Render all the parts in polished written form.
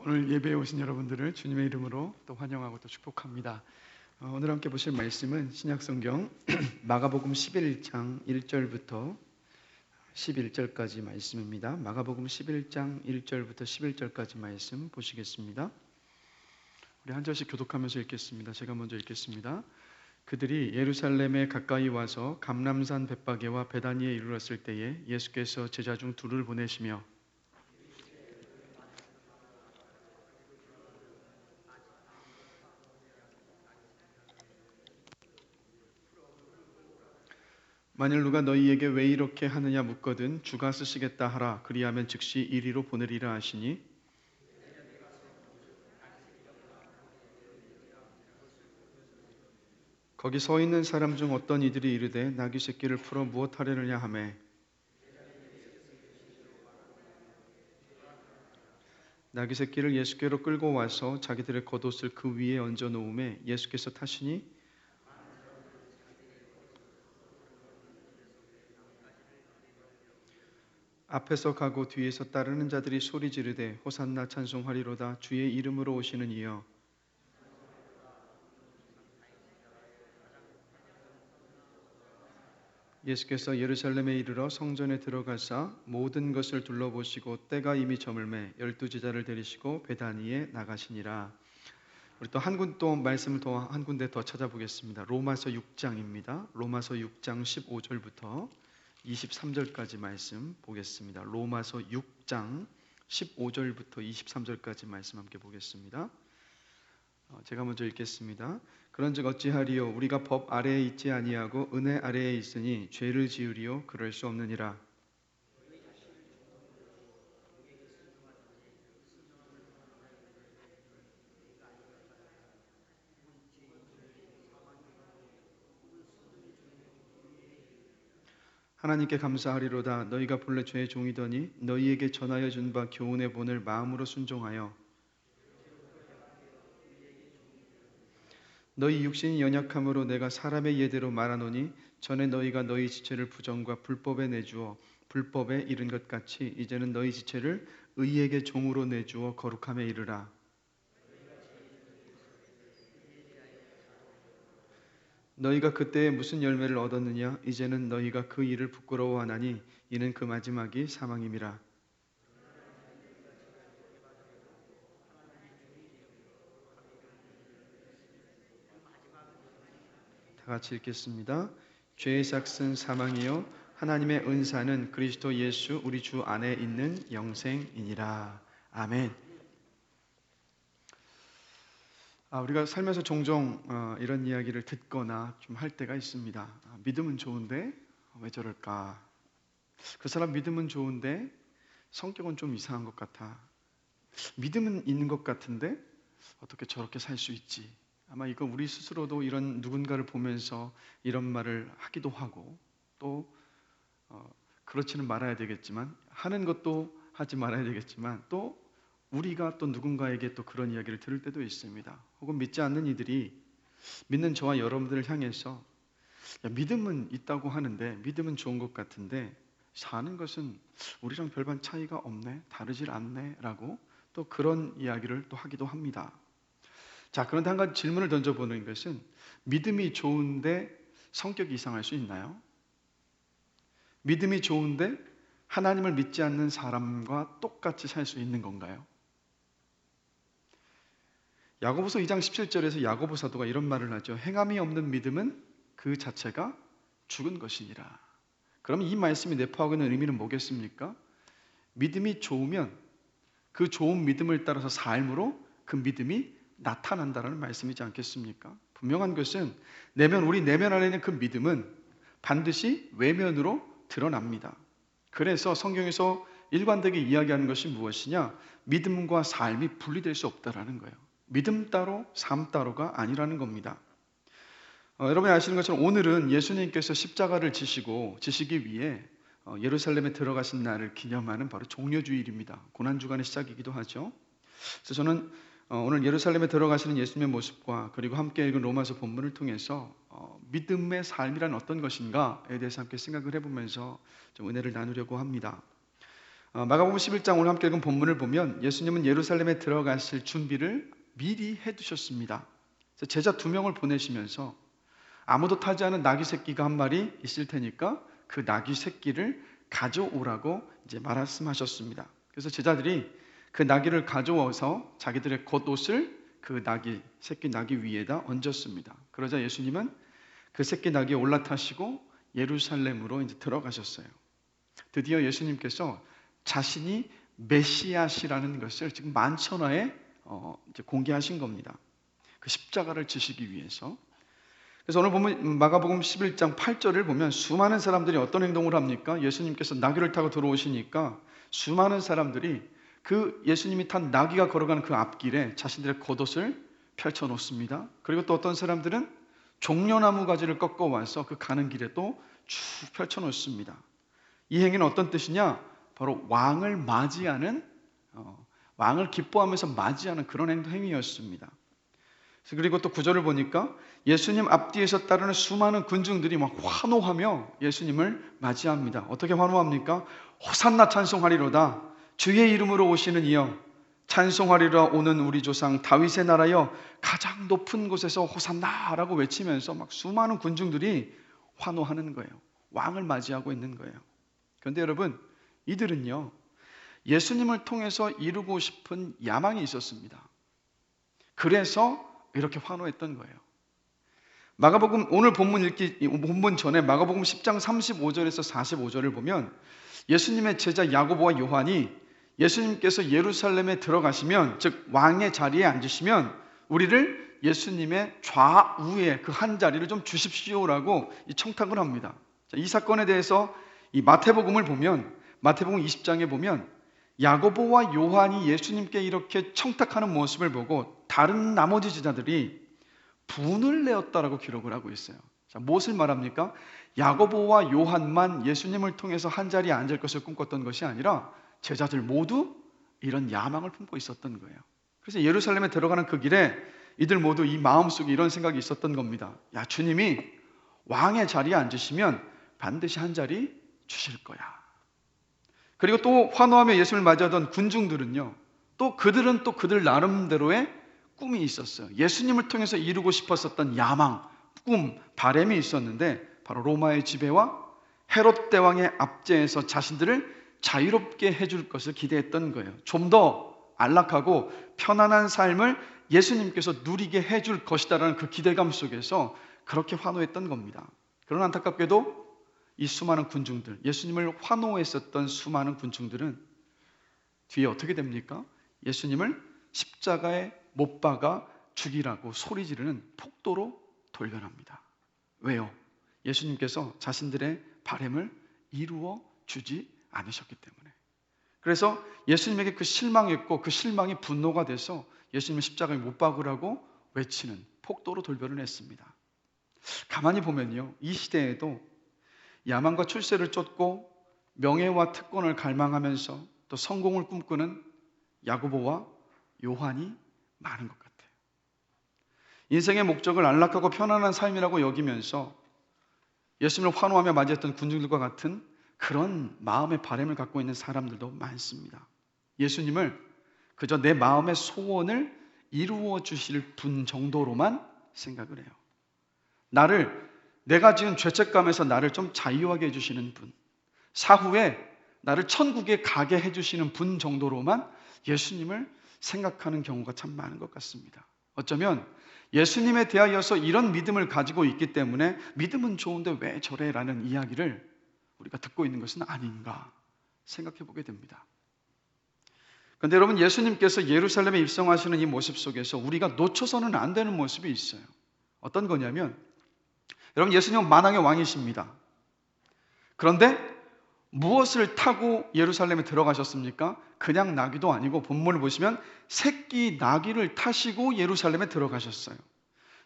오늘 예배에 오신 여러분들을 주님의 이름으로 또 환영하고 또 축복합니다. 오늘 함께 보실 말씀은 신약성경 마가복음 11장 1절부터 11절까지 말씀입니다. 마가복음 11장 1절부터 11절까지 말씀 보시겠습니다. 우리 한 절씩 교독하면서 읽겠습니다. 제가 먼저 읽겠습니다. 그들이 예루살렘에 가까이 와서 감람산 벳바게와 베다니에 이르렀을 때에 예수께서 제자 중 둘을 보내시며 만일 누가 너희에게 왜 이렇게 하느냐 묻거든 주가 쓰시겠다 하라. 그리하면 즉시 이리로 보내리라 하시니 거기 서 있는 사람 중 어떤 이들이 이르되 나귀 새끼를 풀어 무엇 하려느냐 하매 나귀 새끼를 예수께로 끌고 와서 자기들의 겉옷을 그 위에 얹어 놓음에 예수께서 타시니 앞에서 가고 뒤에서 따르는 자들이 소리 지르되 호산나 찬송하리로다 주의 이름으로 오시는 이여. 예수께서 예루살렘에 이르러 성전에 들어가사 모든 것을 둘러보시고 때가 이미 저물매 12 제자를 데리시고 베다니에 나가시니라. 우리 또 말씀을 더 한 군데 더 찾아보겠습니다. 로마서 6장입니다. 로마서 6장 15절부터 23절까지 말씀 보겠습니다. 로마서 6장 15절부터 23절까지 말씀 함께 보겠습니다. 제가 먼저 읽겠습니다. 그런즉 어찌하리요 우리가 법 아래에 있지 아니하고 은혜 아래에 있으니 죄를 지으리요 그럴 수 없느니라. 하나님께 감사하리로다. 너희가 본래 죄의 종이더니 너희에게 전하여 준 바 교훈의 본을 마음으로 순종하여 너희 육신이 연약함으로 내가 사람의 예대로 말하노니 전에 너희가 너희 지체를 부정과 불법에 내주어 불법에 이른 것 같이 이제는 너희 지체를 의에게 종으로 내주어 거룩함에 이르라. 너희가 그때에 무슨 열매를 얻었느냐? 이제는 너희가 그 일을 부끄러워하나니 이는 그 마지막이 사망임이라. 다 같이 읽겠습니다. 죄의 삭은 사망이요 하나님의 은사는 그리스도 예수 우리 주 안에 있는 영생이니라. 아멘. 우리가 살면서 종종 이런 이야기를 듣거나 좀 할 때가 있습니다. 믿음은 좋은데 왜 저럴까? 그 사람 믿음은 좋은데 성격은 좀 이상한 것 같아. 믿음은 있는 것 같은데 어떻게 저렇게 살 수 있지? 아마 이거 우리 스스로도 이런 누군가를 보면서 이런 말을 하기도 하고 또 그렇지는 말아야 되겠지만 하는 것도 하지 말아야 되겠지만 또 우리가 또 누군가에게 또 그런 이야기를 들을 때도 있습니다. 혹은 믿지 않는 이들이 믿는 저와 여러분들을 향해서 야, 믿음은 있다고 하는데 믿음은 좋은 것 같은데 사는 것은 우리랑 별반 차이가 없네, 다르질 않네 라고 또 그런 이야기를 또 하기도 합니다. 자, 그런데 한 가지 질문을 던져보는 것은 믿음이 좋은데 성격이 이상할 수 있나요? 믿음이 좋은데 하나님을 믿지 않는 사람과 똑같이 살 수 있는 건가요? 야고보서 2장 17절에서 야고보 사도가 이런 말을 하죠. 행함이 없는 믿음은 그 자체가 죽은 것이니라. 그러면 이 말씀이 내포하고 있는 의미는 뭐겠습니까? 믿음이 좋으면 그 좋은 믿음을 따라서 삶으로 그 믿음이 나타난다는 말씀이지 않겠습니까? 분명한 것은 우리 내면 안에 있는 그 믿음은 반드시 외면으로 드러납니다. 그래서 성경에서 일관되게 이야기하는 것이 무엇이냐? 믿음과 삶이 분리될 수 없다라는 거예요. 믿음 따로 삶 따로가 아니라는 겁니다. 여러분이 아시는 것처럼 오늘은 예수님께서 십자가를 지시기 위해 예루살렘에 들어가신 날을 기념하는 바로 종려주일입니다. 고난주간의 시작이기도 하죠. 그래서 저는 오늘 예루살렘에 들어가시는 예수님의 모습과 그리고 함께 읽은 로마서 본문을 통해서 믿음의 삶이란 어떤 것인가에 대해서 함께 생각을 해보면서 좀 은혜를 나누려고 합니다. 마가복음 11장 오늘 함께 읽은 본문을 보면 예수님은 예루살렘에 들어가실 준비를 미리 해두셨습니다. 제자 2명을 보내시면서 아무도 타지 않은 나귀 새끼가 한 마리 있을 테니까 그 나귀 새끼를 가져오라고 이제 말씀하셨습니다. 그래서 제자들이 그 나귀를 가져와서 자기들의 겉옷을 그 새끼 나귀 위에다 얹었습니다. 그러자 예수님은 그 새끼 나귀에 올라타시고 예루살렘으로 이제 들어가셨어요. 드디어 예수님께서 자신이 메시아시라는 것을 지금 만천하에 이제 공개하신 겁니다. 그 십자가를 지시기 위해서. 그래서 오늘 보면 마가복음 11장 8절을 보면 수많은 사람들이 어떤 행동을 합니까? 예수님께서 나귀를 타고 들어오시니까 수많은 사람들이 그 예수님이 탄 나귀가 걸어가는 그 앞길에 자신들의 겉옷을 펼쳐 놓습니다. 그리고 또 어떤 사람들은 종려나무 가지를 꺾어 와서 그 가는 길에 또 쭉 펼쳐 놓습니다. 이 행위는 어떤 뜻이냐? 바로 왕을 맞이하는, 왕을 기뻐하면서 맞이하는 그런 행위였습니다. 그리고 또 9절을 보니까 예수님 앞뒤에서 따르는 수많은 군중들이 막 환호하며 예수님을 맞이합니다. 어떻게 환호합니까? 호산나 찬송하리로다. 주의 이름으로 오시는 이여 찬송하리라 오는 우리 조상 다윗의 나라여 가장 높은 곳에서 호산나라고 외치면서 막 수많은 군중들이 환호하는 거예요. 왕을 맞이하고 있는 거예요. 그런데 여러분, 이들은요 예수님을 통해서 이루고 싶은 야망이 있었습니다. 그래서 이렇게 환호했던 거예요. 마가복음 오늘 본문 전에 마가복음 10장 35절에서 45절을 보면 예수님의 제자 야고보와 요한이 예수님께서 예루살렘에 들어가시면, 즉 왕의 자리에 앉으시면 우리를 예수님의 좌우에 그 한 자리를 좀 주십시오라고 청탁을 합니다. 이 사건에 대해서 이 마태복음을 보면 마태복음 20장에 보면 야고보와 요한이 예수님께 이렇게 청탁하는 모습을 보고 다른 나머지 제자들이 분을 내었다라고 기록을 하고 있어요. 자, 무엇을 말합니까? 야고보와 요한만 예수님을 통해서 한 자리에 앉을 것을 꿈꿨던 것이 아니라 제자들 모두 이런 야망을 품고 있었던 거예요. 그래서 예루살렘에 들어가는 그 길에 이들 모두 이 마음속에 이런 생각이 있었던 겁니다. 야, 주님이 왕의 자리에 앉으시면 반드시 한 자리 주실 거야. 그리고 또 환호하며 예수님을 맞이하던 군중들은요, 또 그들은 또 그들 나름대로의 꿈이 있었어요. 예수님을 통해서 이루고 싶었었던 야망, 꿈, 바람이 있었는데 바로 로마의 지배와 헤롯 대왕의 압제에서 자신들을 자유롭게 해줄 것을 기대했던 거예요. 좀 더 안락하고 편안한 삶을 예수님께서 누리게 해줄 것이다라는 그 기대감 속에서 그렇게 환호했던 겁니다. 그러나 안타깝게도 이 수많은 군중들, 예수님을 환호했었던 수많은 군중들은 뒤에 어떻게 됩니까? 예수님을 십자가에 못 박아 죽이라고 소리 지르는 폭도로 돌변합니다. 왜요? 예수님께서 자신들의 바람을 이루어 주지 않으셨기 때문에. 그래서 예수님에게 그 실망했고 그 실망이 분노가 돼서 예수님을 십자가에 못 박으라고 외치는 폭도로 돌변을 했습니다. 가만히 보면요, 이 시대에도 야망과 출세를 쫓고 명예와 특권을 갈망하면서 또 성공을 꿈꾸는 야고보와 요한이 많은 것 같아요. 인생의 목적을 안락하고 편안한 삶이라고 여기면서 예수님을 환호하며 맞이했던 군중들과 같은 그런 마음의 바람을 갖고 있는 사람들도 많습니다. 예수님을 그저 내 마음의 소원을 이루어 주실 분 정도로만 생각을 해요. 내가 지은 죄책감에서 나를 좀 자유하게 해주시는 분, 사후에 나를 천국에 가게 해주시는 분 정도로만 예수님을 생각하는 경우가 참 많은 것 같습니다. 어쩌면 예수님에 대하여서 이런 믿음을 가지고 있기 때문에 믿음은 좋은데 왜 저래? 라는 이야기를 우리가 듣고 있는 것은 아닌가 생각해 보게 됩니다. 그런데 여러분, 예수님께서 예루살렘에 입성하시는 이 모습 속에서 우리가 놓쳐서는 안 되는 모습이 있어요. 어떤 거냐면, 여러분, 예수님은 만왕의 왕이십니다. 그런데 무엇을 타고 예루살렘에 들어가셨습니까? 그냥 나귀도 아니고 본문을 보시면 새끼 나귀를 타시고 예루살렘에 들어가셨어요.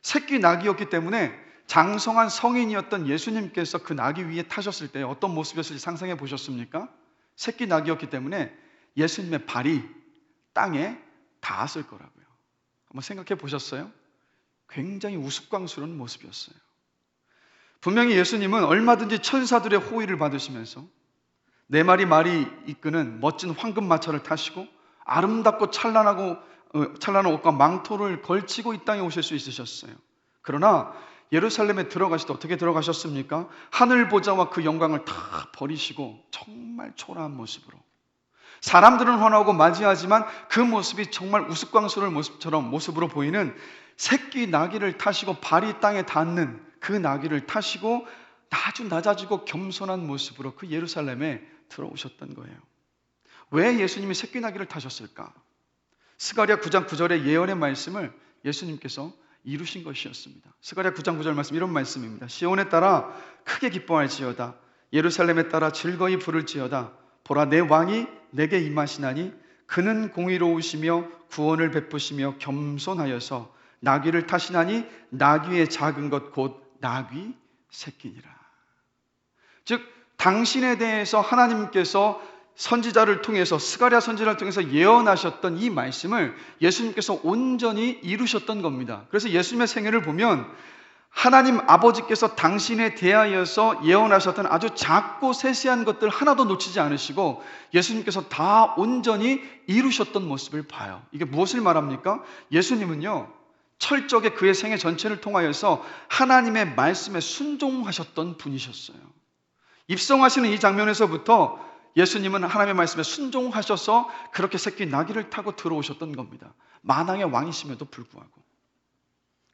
새끼 나귀였기 때문에 장성한 성인이었던 예수님께서 그 나귀 위에 타셨을 때 어떤 모습이었을지 상상해 보셨습니까? 새끼 나귀였기 때문에 예수님의 발이 땅에 닿았을 거라고요. 한번 생각해 보셨어요? 굉장히 우스꽝스러운 모습이었어요. 분명히 예수님은 얼마든지 천사들의 호의를 받으시면서 네 마리 말이 이끄는 멋진 황금마차를 타시고 아름답고 찬란한 옷과 망토를 걸치고 이 땅에 오실 수 있으셨어요. 그러나 예루살렘에 들어가실 때 어떻게 들어가셨습니까? 하늘 보좌와 그 영광을 다 버리시고 정말 초라한 모습으로, 사람들은 환호하고 맞이하지만 그 모습이 정말 우스꽝스러운 모습으로 보이는 새끼 나귀를 타시고 발이 땅에 닿는 그 나귀를 타시고 아주 낮아지고 겸손한 모습으로 그 예루살렘에 들어오셨던 거예요. 왜 예수님이 새끼 나귀를 타셨을까? 스가랴 9장 9절의 예언의 말씀을 예수님께서 이루신 것이었습니다. 스가랴 9장 9절 말씀, 이런 말씀입니다. 시온에 따라 크게 기뻐할지어다. 예루살렘에 따라 즐거이 부를지어다. 보라, 내 왕이 내게 임하시나니 그는 공의로우시며 구원을 베푸시며 겸손하여서 나귀를 타시나니 나귀의 작은 것 곧 나귀 새끼니라. 즉 당신에 대해서 하나님께서 선지자를 통해서, 스가랴 선지자를 통해서 예언하셨던 이 말씀을 예수님께서 온전히 이루셨던 겁니다. 그래서 예수님의 생애를 보면 하나님 아버지께서 당신에 대하여서 예언하셨던 아주 작고 세세한 것들 하나도 놓치지 않으시고 예수님께서 다 온전히 이루셨던 모습을 봐요. 이게 무엇을 말합니까? 예수님은요, 철저하게 그의 생애 전체를 통하여서 하나님의 말씀에 순종하셨던 분이셨어요. 입성하시는 이 장면에서부터 예수님은 하나님의 말씀에 순종하셔서 그렇게 새끼 나귀를 타고 들어오셨던 겁니다. 만왕의 왕이심에도 불구하고.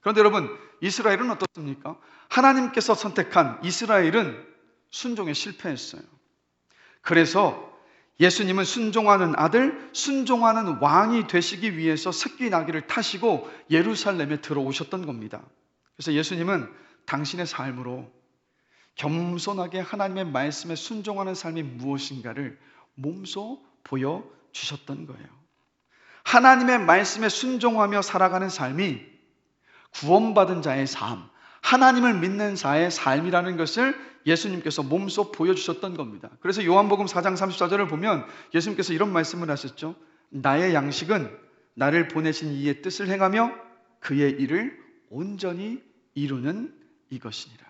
그런데 여러분, 이스라엘은 어떻습니까? 하나님께서 선택한 이스라엘은 순종에 실패했어요. 그래서 예수님은 순종하는 아들, 순종하는 왕이 되시기 위해서 새끼 나귀를 타시고 예루살렘에 들어오셨던 겁니다. 그래서 예수님은 당신의 삶으로 겸손하게 하나님의 말씀에 순종하는 삶이 무엇인가를 몸소 보여주셨던 거예요. 하나님의 말씀에 순종하며 살아가는 삶이 구원받은 자의 삶, 하나님을 믿는 자의 삶이라는 것을 예수님께서 몸소 보여주셨던 겁니다. 그래서 요한복음 4장 34절을 보면 예수님께서 이런 말씀을 하셨죠. 나의 양식은 나를 보내신 이의 뜻을 행하며 그의 일을 온전히 이루는 이것이니라.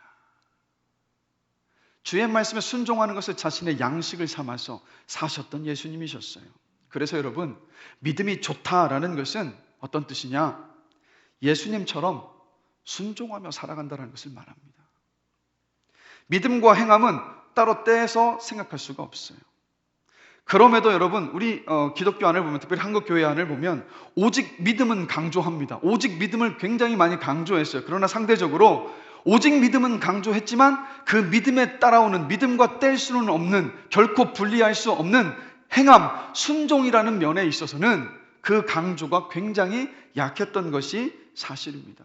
주의 말씀에 순종하는 것을 자신의 양식을 삼아서 사셨던 예수님이셨어요. 그래서 여러분, 믿음이 좋다라는 것은 어떤 뜻이냐? 예수님처럼 순종하며 살아간다는 것을 말합니다. 믿음과 행함은 따로 떼서 생각할 수가 없어요. 그럼에도 여러분, 우리 기독교 안을 보면, 특별히 한국교회 안을 보면 오직 믿음은 강조합니다. 오직 믿음을 굉장히 많이 강조했어요. 그러나 상대적으로 오직 믿음은 강조했지만 그 믿음에 따라오는, 믿음과 뗄 수는 없는, 결코 분리할 수 없는 행함, 순종이라는 면에 있어서는 그 강조가 굉장히 약했던 것이 사실입니다.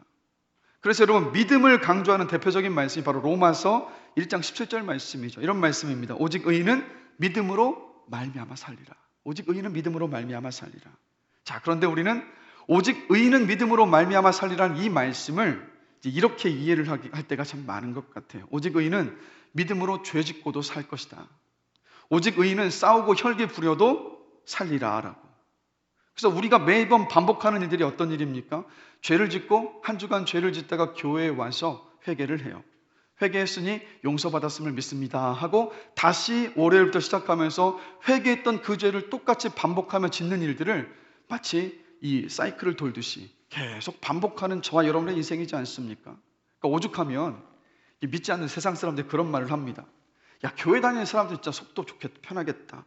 그래서 여러분, 믿음을 강조하는 대표적인 말씀이 바로 로마서 1장 17절 말씀이죠. 이런 말씀입니다. 오직 의인은 믿음으로 말미암아 살리라. 오직 의인은 믿음으로 말미암아 살리라. 자, 그런데 우리는 오직 의인은 믿음으로 말미암아 살리라는 이 말씀을 이렇게 이해를 할 때가 참 많은 것 같아요. 오직 의인은 믿음으로 죄 짓고도 살 것이다. 오직 의인은 싸우고 혈기 부려도 살리라 라고. 그래서 우리가 매번 반복하는 일들이 어떤 일입니까? 죄를 짓고 한 주간 죄를 짓다가 교회에 와서 회개를 해요. 회개했으니 용서받았음을 믿습니다 하고 다시 월요일부터 시작하면서 회개했던 그 죄를 똑같이 반복하며 짓는 일들을 마치 이 사이클을 돌듯이 계속 반복하는 저와 여러분의 인생이지 않습니까? 그러니까 오죽하면 믿지 않는 세상 사람들이 그런 말을 합니다. 야, 교회 다니는 사람들 진짜 속도 좋겠다, 편하겠다.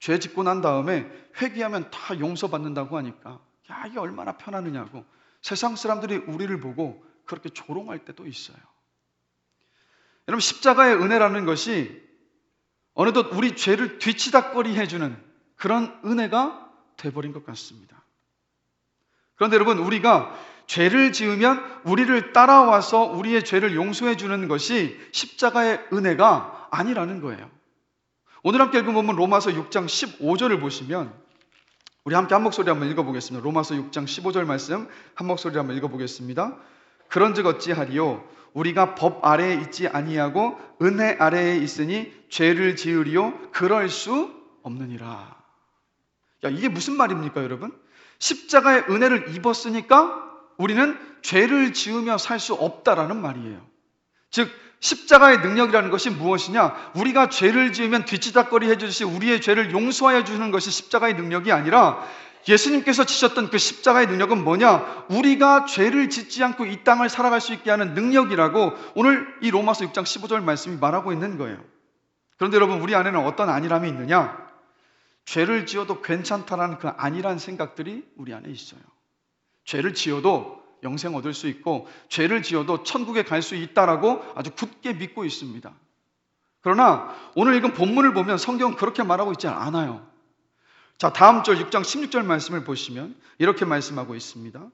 죄 짓고 난 다음에 회개하면 다 용서받는다고 하니까 야, 이게 얼마나 편하느냐고 세상 사람들이 우리를 보고 그렇게 조롱할 때도 있어요. 여러분, 십자가의 은혜라는 것이 어느덧 우리 죄를 뒤치다꺼리 해주는 그런 은혜가 돼버린 것 같습니다. 그런데 여러분, 우리가 죄를 지으면 우리를 따라와서 우리의 죄를 용서해 주는 것이 십자가의 은혜가 아니라는 거예요. 오늘 함께 읽어보면 로마서 6장 15절을 보시면 우리 함께 한 목소리 한번 읽어보겠습니다. 로마서 6장 15절 말씀 한 목소리 한번 읽어보겠습니다. 그런즉 어찌하리요? 우리가 법 아래에 있지 아니하고 은혜 아래에 있으니 죄를 지으리요? 그럴 수 없느니라. 야, 이게 무슨 말입니까, 여러분? 십자가의 은혜를 입었으니까 우리는 죄를 지으며 살 수 없다라는 말이에요. 즉 십자가의 능력이라는 것이 무엇이냐? 우리가 죄를 지으면 뒤치다꺼리 해주듯이 우리의 죄를 용서하여 주는 것이 십자가의 능력이 아니라 예수님께서 지셨던 그 십자가의 능력은 뭐냐? 우리가 죄를 짓지 않고 이 땅을 살아갈 수 있게 하는 능력이라고 오늘 이 로마서 6장 15절 말씀이 말하고 있는 거예요. 그런데 여러분, 우리 안에는 어떤 안일함이 있느냐? 죄를 지어도 괜찮다라는 그 안일한 생각들이 우리 안에 있어요. 죄를 지어도 영생 얻을 수 있고 죄를 지어도 천국에 갈 수 있다라고 아주 굳게 믿고 있습니다. 그러나 오늘 읽은 본문을 보면 성경은 그렇게 말하고 있지 않아요. 자, 다음 절 6장 16절 말씀을 보시면 이렇게 말씀하고 있습니다.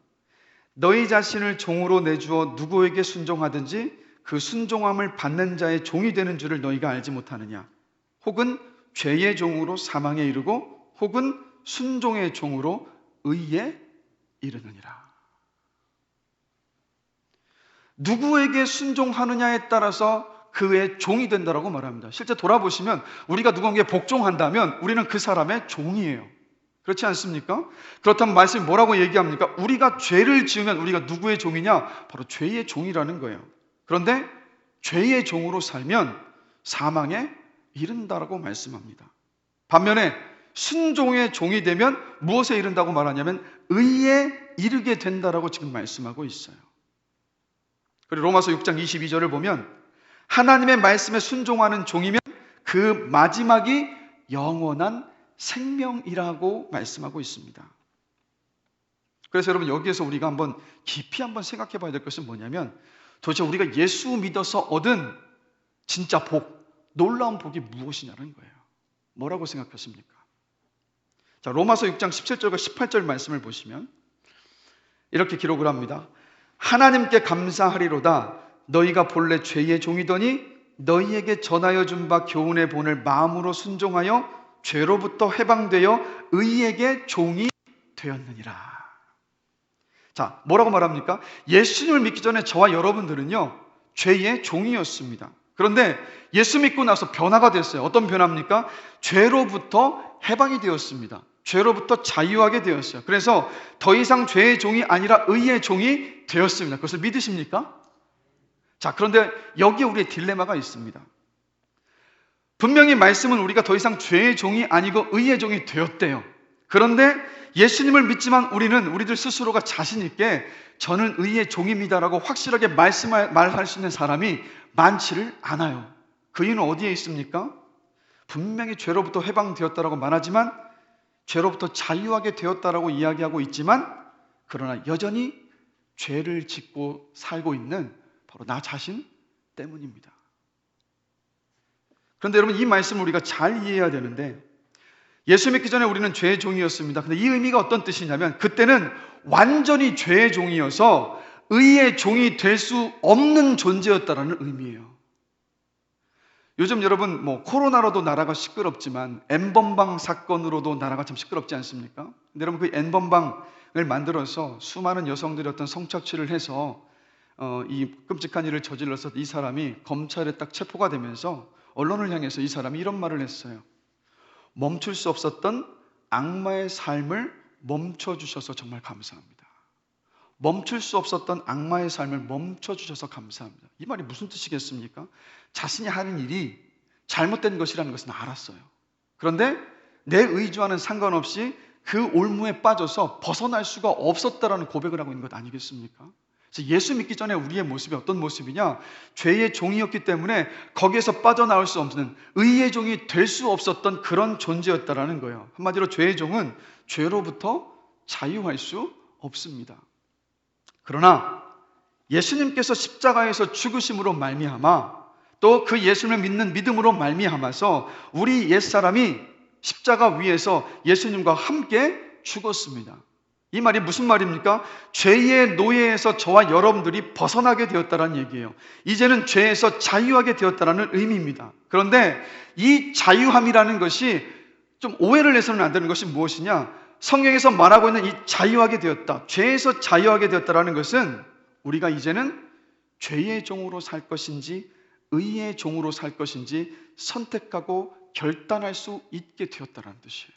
너희 자신을 종으로 내주어 누구에게 순종하든지 그 순종함을 받는 자의 종이 되는 줄을 너희가 알지 못하느냐? 혹은 죄의 종으로 사망에 이르고 혹은 순종의 종으로 의에 이르느니라. 누구에게 순종하느냐에 따라서 그의 종이 된다라고 말합니다. 실제 돌아보시면 우리가 누군가에게 복종한다면 우리는 그 사람의 종이에요. 그렇지 않습니까? 그렇다면 말씀이 뭐라고 얘기합니까? 우리가 죄를 지으면 우리가 누구의 종이냐? 바로 죄의 종이라는 거예요. 그런데 죄의 종으로 살면 사망에 이른다라고 말씀합니다. 반면에 순종의 종이 되면 무엇에 이른다고 말하냐면 의에 이르게 된다라고 지금 말씀하고 있어요. 그리고 로마서 6장 22절을 보면 하나님의 말씀에 순종하는 종이면 그 마지막이 영원한 생명이라고 말씀하고 있습니다. 그래서 여러분, 여기에서 우리가 한번 깊이 한번 생각해 봐야 될 것은 뭐냐면 도대체 우리가 예수 믿어서 얻은 진짜 복, 놀라운 복이 무엇이냐는 거예요. 뭐라고 생각하십니까? 자, 로마서 6장 17절과 18절 말씀을 보시면 이렇게 기록을 합니다. 하나님께 감사하리로다. 너희가 본래 죄의 종이더니 너희에게 전하여 준 바 교훈의 본을 마음으로 순종하여 죄로부터 해방되어 의에게 종이 되었느니라. 자, 뭐라고 말합니까? 예수님을 믿기 전에 저와 여러분들은요, 죄의 종이었습니다. 그런데 예수 믿고 나서 변화가 됐어요. 어떤 변화입니까? 죄로부터 해방이 되었습니다. 죄로부터 자유하게 되었어요. 그래서 더 이상 죄의 종이 아니라 의의 종이 되었습니다. 그것을 믿으십니까? 자, 그런데 여기에 우리의 딜레마가 있습니다. 분명히 말씀은 우리가 더 이상 죄의 종이 아니고 의의 종이 되었대요. 그런데 예수님을 믿지만 우리들 스스로가 자신 있게 저는 의의 종입니다라고 확실하게 말할 수 있는 사람이 많지를 않아요. 그 이유는 어디에 있습니까? 분명히 죄로부터 해방되었다라고 말하지만 죄로부터 자유하게 되었다라고 이야기하고 있지만 그러나 여전히 죄를 짓고 살고 있는 바로 나 자신 때문입니다. 그런데 여러분, 이 말씀을 우리가 잘 이해해야 되는데 예수 믿기 전에 우리는 죄의 종이었습니다. 근데 이 의미가 어떤 뜻이냐면 그때는 완전히 죄의 종이어서 의의 종이 될 수 없는 존재였다라는 의미예요. 요즘 여러분 코로나로도 나라가 시끄럽지만 N번방 사건으로도 나라가 참 시끄럽지 않습니까? 근데 여러분, 그 N번방을 만들어서 수많은 여성들이 어떤 성착취를 해서 이 끔찍한 일을 저질러서 이 사람이 검찰에 딱 체포가 되면서 언론을 향해서 이 사람이 이런 말을 했어요. 멈출 수 없었던 악마의 삶을 멈춰주셔서 정말 감사합니다. 멈출 수 없었던 악마의 삶을 멈춰주셔서 감사합니다. 이 말이 무슨 뜻이겠습니까? 자신이 하는 일이 잘못된 것이라는 것은 알았어요. 그런데 내 의지와는 상관없이 그 올무에 빠져서 벗어날 수가 없었다라는 고백을 하고 있는 것 아니겠습니까? 예수 믿기 전에 우리의 모습이 어떤 모습이냐? 죄의 종이었기 때문에 거기에서 빠져나올 수 없는 의의 종이 될 수 없었던 그런 존재였다라는 거예요. 한마디로 죄의 종은 죄로부터 자유할 수 없습니다. 그러나 예수님께서 십자가에서 죽으심으로 말미암아 또 그 예수님을 믿는 믿음으로 말미암아서 우리 옛사람이 십자가 위에서 예수님과 함께 죽었습니다. 이 말이 무슨 말입니까? 죄의 노예에서 저와 여러분들이 벗어나게 되었다는 얘기예요. 이제는 죄에서 자유하게 되었다는 의미입니다. 그런데 이 자유함이라는 것이 좀 오해를 해서는 안 되는 것이 무엇이냐? 성경에서 말하고 있는 이 자유하게 되었다, 죄에서 자유하게 되었다는 것은 우리가 이제는 죄의 종으로 살 것인지 의의 종으로 살 것인지 선택하고 결단할 수 있게 되었다는 뜻이에요.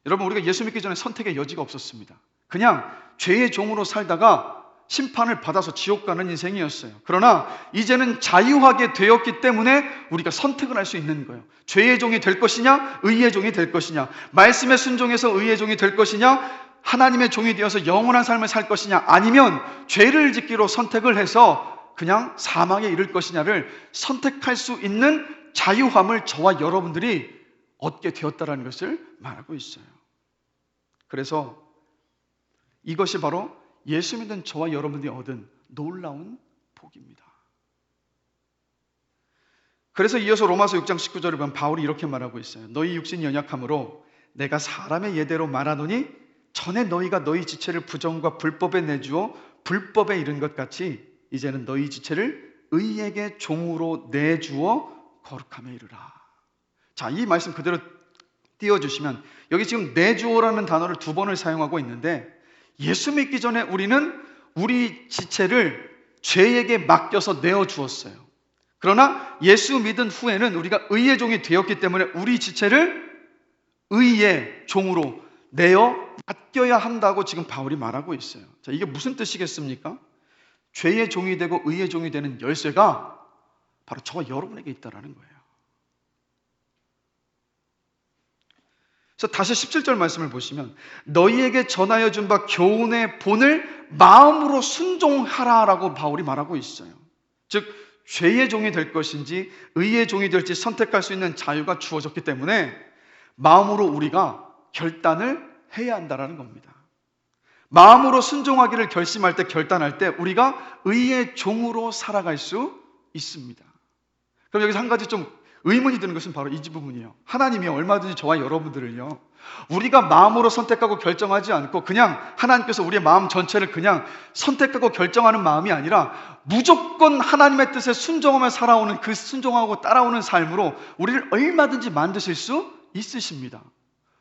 여러분, 우리가 예수 믿기 전에 선택의 여지가 없었습니다. 그냥 죄의 종으로 살다가 심판을 받아서 지옥 가는 인생이었어요. 그러나 이제는 자유하게 되었기 때문에 우리가 선택을 할 수 있는 거예요. 죄의 종이 될 것이냐, 의의 종이 될 것이냐, 말씀에 순종해서 의의 종이 될 것이냐, 하나님의 종이 되어서 영원한 삶을 살 것이냐, 아니면 죄를 짓기로 선택을 해서 그냥 사망에 이를 것이냐를 선택할 수 있는 자유함을 저와 여러분들이 얻게 되었다는 것을 말하고 있어요. 그래서 이것이 바로 예수 믿는 저와 여러분들이 얻은 놀라운 복입니다. 그래서 이어서 로마서 6장 19절을 보면 바울이 이렇게 말하고 있어요. 너희 육신이 연약함으로 내가 사람의 예대로 말하노니 전에 너희가 너희 지체를 부정과 불법에 내주어 불법에 이른 것 같이 이제는 너희 지체를 의에게 종으로 내주어 거룩함에 이르라. 자, 이 말씀 그대로 띄워주시면 여기 지금 내주어라는 단어를 2번을 사용하고 있는데, 예수 믿기 전에 우리는 우리 지체를 죄에게 맡겨서 내어주었어요. 그러나 예수 믿은 후에는 우리가 의의 종이 되었기 때문에 우리 지체를 의의 종으로 내어 맡겨야 한다고 지금 바울이 말하고 있어요. 자, 이게 무슨 뜻이겠습니까? 죄의 종이 되고 의의 종이 되는 열쇠가 바로 저와 여러분에게 있다는 거예요. 그래서 다시 17절 말씀을 보시면 너희에게 전하여 준 바 교훈의 본을 마음으로 순종하라라고 바울이 말하고 있어요. 즉 죄의 종이 될 것인지 의의 종이 될지 선택할 수 있는 자유가 주어졌기 때문에 마음으로 우리가 결단을 해야 한다는 겁니다. 마음으로 순종하기를 결심할 때, 결단할 때 우리가 의의 종으로 살아갈 수 있습니다. 그럼 여기서 한 가지 좀 의문이 드는 것은 바로 이 부분이에요. 하나님이 얼마든지 저와 여러분들을요, 우리가 마음으로 선택하고 결정하지 않고 그냥 하나님께서 우리의 마음 전체를 그냥 선택하고 결정하는 마음이 아니라 무조건 하나님의 뜻에 순종하며 살아오는, 그 순종하고 따라오는 삶으로 우리를 얼마든지 만드실 수 있으십니다.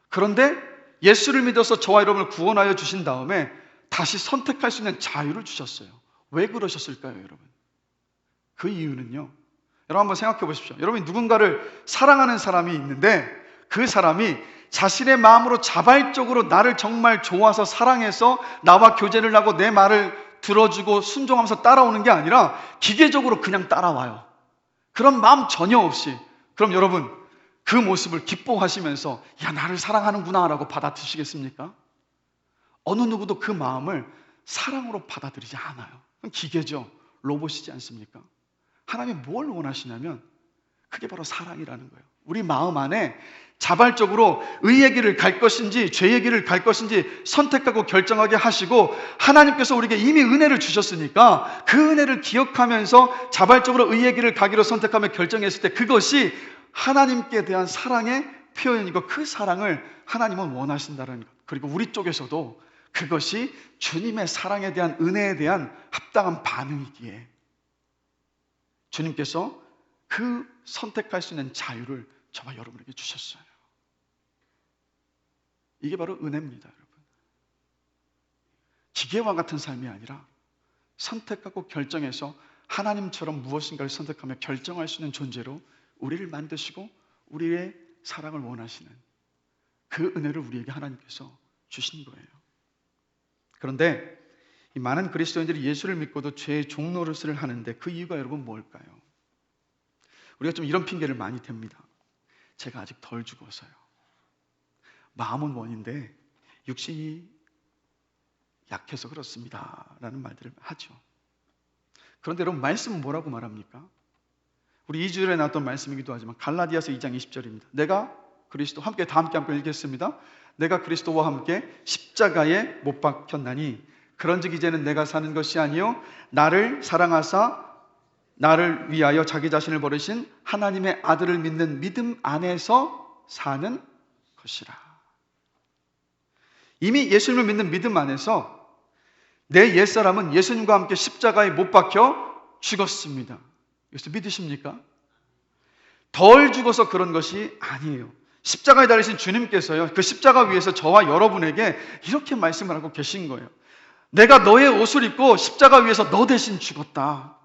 그런데 예수를 믿어서 저와 여러분을 구원하여 주신 다음에 다시 선택할 수 있는 자유를 주셨어요. 왜 그러셨을까요, 여러분? 그 이유는요, 여러분 한번 생각해 보십시오. 여러분이 누군가를 사랑하는 사람이 있는데 그 사람이 자신의 마음으로 자발적으로 나를 정말 좋아서 사랑해서 나와 교제를 하고 내 말을 들어주고 순종하면서 따라오는 게 아니라 기계적으로 그냥 따라와요. 그런 마음 전혀 없이. 그럼 여러분 그 모습을 기뻐하시면서 야, 나를 사랑하는구나 라고 받아들이시겠습니까? 어느 누구도 그 마음을 사랑으로 받아들이지 않아요. 그건 기계죠. 로봇이지 않습니까? 하나님이 뭘 원하시냐면 그게 바로 사랑이라는 거예요. 우리 마음 안에 자발적으로 의의 길을 갈 것인지 죄의 길을 갈 것인지 선택하고 결정하게 하시고, 하나님께서 우리에게 이미 은혜를 주셨으니까 그 은혜를 기억하면서 자발적으로 의의 길을 가기로 선택하며 결정했을 때 그것이 하나님께 대한 사랑의 표현이고, 그 사랑을 하나님은 원하신다는 것. 그리고 우리 쪽에서도 그것이 주님의 사랑에 대한, 은혜에 대한 합당한 반응이기에 주님께서 그 선택할 수 있는 자유를 저와 여러분에게 주셨어요. 이게 바로 은혜입니다, 여러분. 기계와 같은 삶이 아니라 선택하고 결정해서 하나님처럼 무엇인가를 선택하며 결정할 수 있는 존재로 우리를 만드시고 우리의 사랑을 원하시는 그 은혜를 우리에게 하나님께서 주신 거예요. 그런데 이 많은 그리스도인들이 예수를 믿고도 죄의 종노릇을 하는데 그 이유가 여러분 뭘까요? 우리가 좀 이런 핑계를 많이 댑니다. 제가 아직 덜 죽어서요. 마음은 원인데 육신이 약해서 그렇습니다 라는 말들을 하죠. 그런데 여러분 말씀은 뭐라고 말합니까? 우리 2주일에 나왔던 말씀이기도 하지만 갈라디아서 2장 20절입니다. 내가 그리스도, 함께 다 함께 읽겠습니다. 내가 그리스도와 함께 십자가에 못 박혔나니 그런즉 이제는 내가 사는 것이 아니요 나를 사랑하사 나를 위하여 자기 자신을 버리신 하나님의 아들을 믿는 믿음 안에서 사는 것이라. 이미 예수님을 믿는 믿음 안에서 내 옛사람은 예수님과 함께 십자가에 못 박혀 죽었습니다. 이것을 믿으십니까? 덜 죽어서 그런 것이 아니에요. 십자가에 달리신 주님께서요, 그 십자가 위에서 저와 여러분에게 이렇게 말씀을 하고 계신 거예요. 내가 너의 옷을 입고 십자가 위에서 너 대신 죽었다.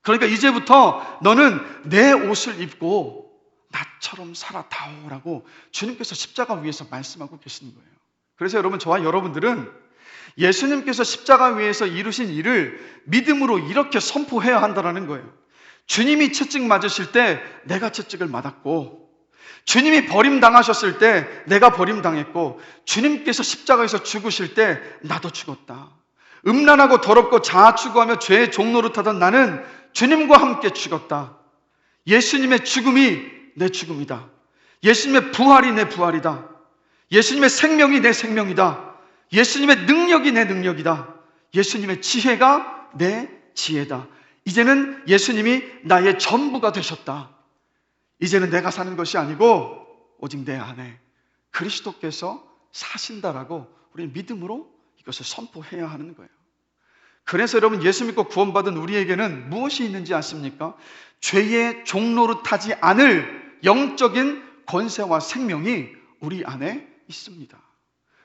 그러니까 이제부터 너는 내 옷을 입고 나처럼 살아다오라고 주님께서 십자가 위에서 말씀하고 계시는 거예요. 그래서 여러분, 저와 여러분들은 예수님께서 십자가 위에서 이루신 일을 믿음으로 이렇게 선포해야 한다는 거예요. 주님이 채찍 맞으실 때 내가 채찍을 맞았고, 주님이 버림당하셨을 때 내가 버림당했고, 주님께서 십자가에서 죽으실 때 나도 죽었다. 음란하고 더럽고 자아추구하며 죄의 종노릇하던 나는 주님과 함께 죽었다. 예수님의 죽음이 내 죽음이다. 예수님의 부활이 내 부활이다. 예수님의 생명이 내 생명이다. 예수님의 능력이 내 능력이다. 예수님의 지혜가 내 지혜다. 이제는 예수님이 나의 전부가 되셨다. 이제는 내가 사는 것이 아니고 오직 내 안에 그리스도께서 사신다라고 우리는 믿음으로 이것을 선포해야 하는 거예요. 그래서 여러분, 예수 믿고 구원받은 우리에게는 무엇이 있는지 아십니까? 죄의 종노릇하지 않을 영적인 권세와 생명이 우리 안에 있습니다.